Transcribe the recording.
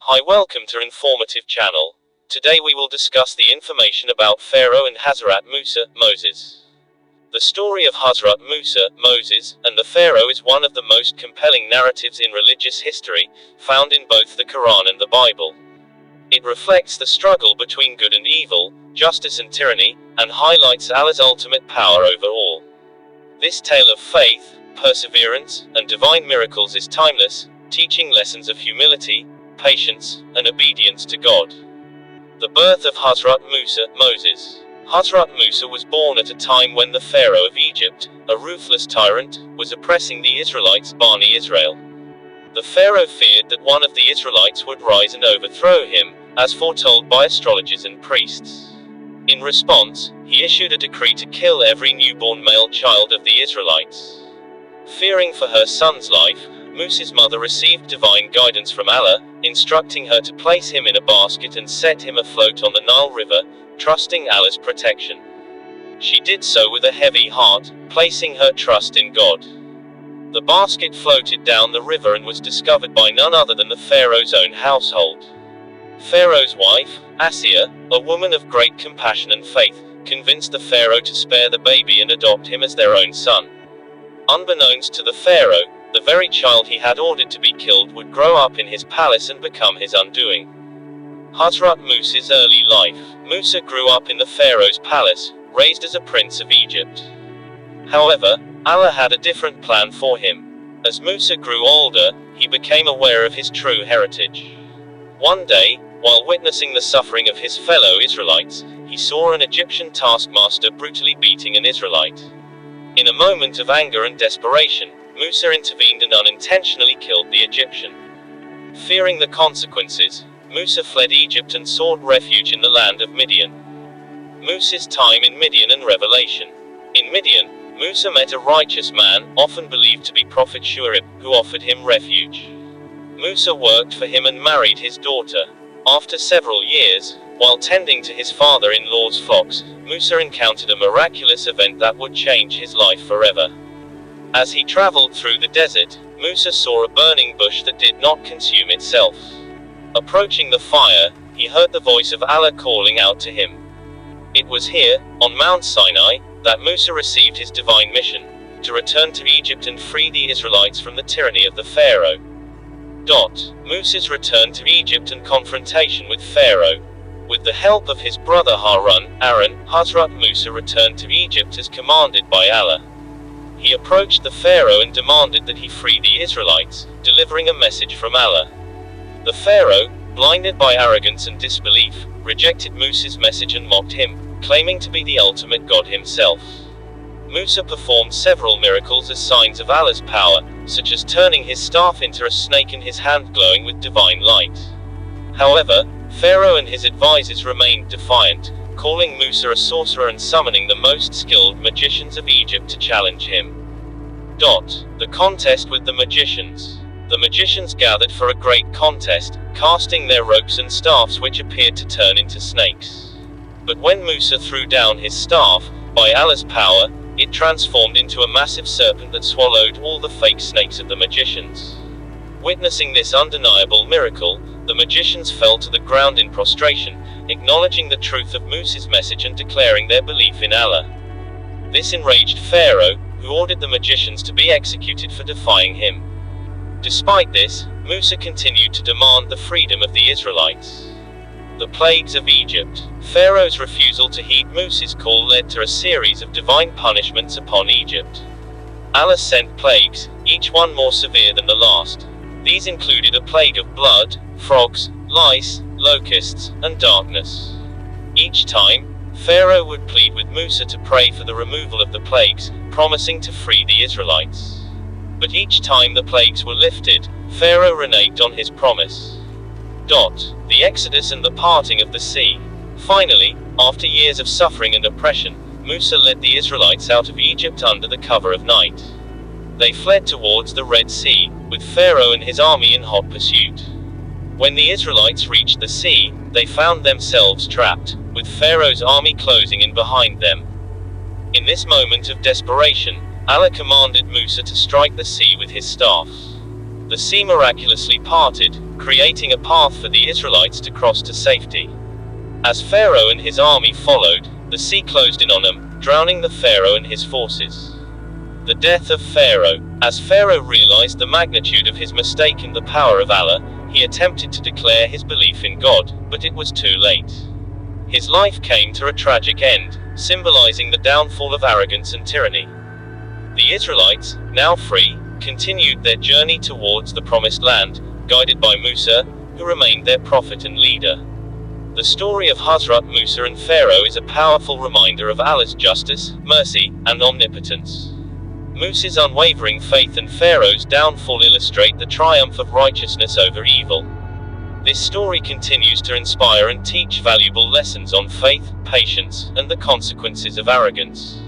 Hi, welcome to Informative Channel. Today we will discuss the information about Pharaoh and Hazarat Musa, Moses. The story of Hazarat Musa, Moses, and the Pharaoh is one of the most compelling narratives in religious history, found in both the Quran and the Bible. It reflects the struggle between good and evil, justice and tyranny, and highlights Allah's ultimate power over all. This tale of faith, perseverance, and divine miracles is timeless, teaching lessons of humility, patience, and obedience to God. The birth of Hazarat Musa, Moses. Hazarat Musa was born at a time when the Pharaoh of Egypt, a ruthless tyrant, was oppressing the Israelites, Bani Israel. The Pharaoh feared that one of the Israelites would rise and overthrow him, as foretold by astrologers and priests. In response, he issued a decree to kill every newborn male child of the Israelites. Fearing for her son's life, Musa's mother received divine guidance from Allah, instructing her to place him in a basket and set him afloat on the Nile River, trusting Allah's protection. She did so with a heavy heart, placing her trust in God. The basket floated down the river and was discovered by none other than the Pharaoh's own household. Pharaoh's wife, Asiya, a woman of great compassion and faith, convinced the Pharaoh to spare the baby and adopt him as their own son. Unbeknownst to the Pharaoh, the very child he had ordered to be killed would grow up in his palace and become his undoing. Hazarat Musa's early life. Musa grew up in the Pharaoh's palace, raised as a prince of Egypt. However, Allah had a different plan for him. As Musa grew older, he became aware of his true heritage. One day, while witnessing the suffering of his fellow Israelites, he saw an Egyptian taskmaster brutally beating an Israelite. In a moment of anger and desperation, Musa intervened and unintentionally killed the Egyptian. Fearing the consequences, Musa fled Egypt and sought refuge in the land of Midian. Musa's time in Midian and revelation. In Midian, Musa met a righteous man, often believed to be Prophet Shuaib, who offered him refuge. Musa worked for him and married his daughter. After several years, while tending to his father-in-law's flocks, Musa encountered a miraculous event that would change his life forever. As he traveled through the desert, Musa saw a burning bush that did not consume itself. Approaching the fire, he heard the voice of Allah calling out to him. It was here, on Mount Sinai, that Musa received his divine mission, to return to Egypt and free the Israelites from the tyranny of the Pharaoh. Musa's return to Egypt and confrontation with Pharaoh. With the help of his brother Aaron, Hazarat Musa returned to Egypt as commanded by Allah. He approached the Pharaoh and demanded that he free the Israelites, delivering a message from Allah. The Pharaoh, blinded by arrogance and disbelief, rejected Musa's message and mocked him, claiming to be the ultimate God himself. Musa performed several miracles as signs of Allah's power, such as turning his staff into a snake and his hand glowing with divine light. However, Pharaoh and his advisors remained defiant, calling Musa a sorcerer and summoning the most skilled magicians of Egypt to challenge him. The contest with the magicians. The magicians gathered for a great contest, casting their ropes and staffs which appeared to turn into snakes. But when Musa threw down his staff, by Allah's power, it transformed into a massive serpent that swallowed all the fake snakes of the magicians. Witnessing this undeniable miracle, the magicians fell to the ground in prostration, acknowledging the truth of Musa's message and declaring their belief in Allah. This enraged Pharaoh, who ordered the magicians to be executed for defying him. Despite this, Musa continued to demand the freedom of the Israelites. The plagues of Egypt. Pharaoh's refusal to heed Musa's call led to a series of divine punishments upon Egypt. Allah sent plagues, each one more severe than the last. These included a plague of blood, frogs, lice, locusts, and darkness. Each time, Pharaoh would plead with Musa to pray for the removal of the plagues, promising to free the Israelites. But each time the plagues were lifted, Pharaoh reneged on his promise. The Exodus and the parting of the sea. Finally, after years of suffering and oppression, Musa led the Israelites out of Egypt under the cover of night. They fled towards the Red Sea, with Pharaoh and his army in hot pursuit. When the Israelites reached the sea, they found themselves trapped, with Pharaoh's army closing in behind them. In this moment of desperation, Allah commanded Musa to strike the sea with his staff. The sea miraculously parted, creating a path for the Israelites to cross to safety. As Pharaoh and his army followed, the sea closed in on them, drowning the Pharaoh and his forces. The death of Pharaoh. As Pharaoh realized the magnitude of his mistake and the power of Allah, he attempted to declare his belief in God, but it was too late. His life came to a tragic end, symbolizing the downfall of arrogance and tyranny. The Israelites, now free, continued their journey towards the promised land, guided by Musa, who remained their prophet and leader. The story of Hazarat Musa and Pharaoh is a powerful reminder of Allah's justice, mercy, and omnipotence. Musa's unwavering faith and Pharaoh's downfall illustrate the triumph of righteousness over evil. This story continues to inspire and teach valuable lessons on faith, patience, and the consequences of arrogance.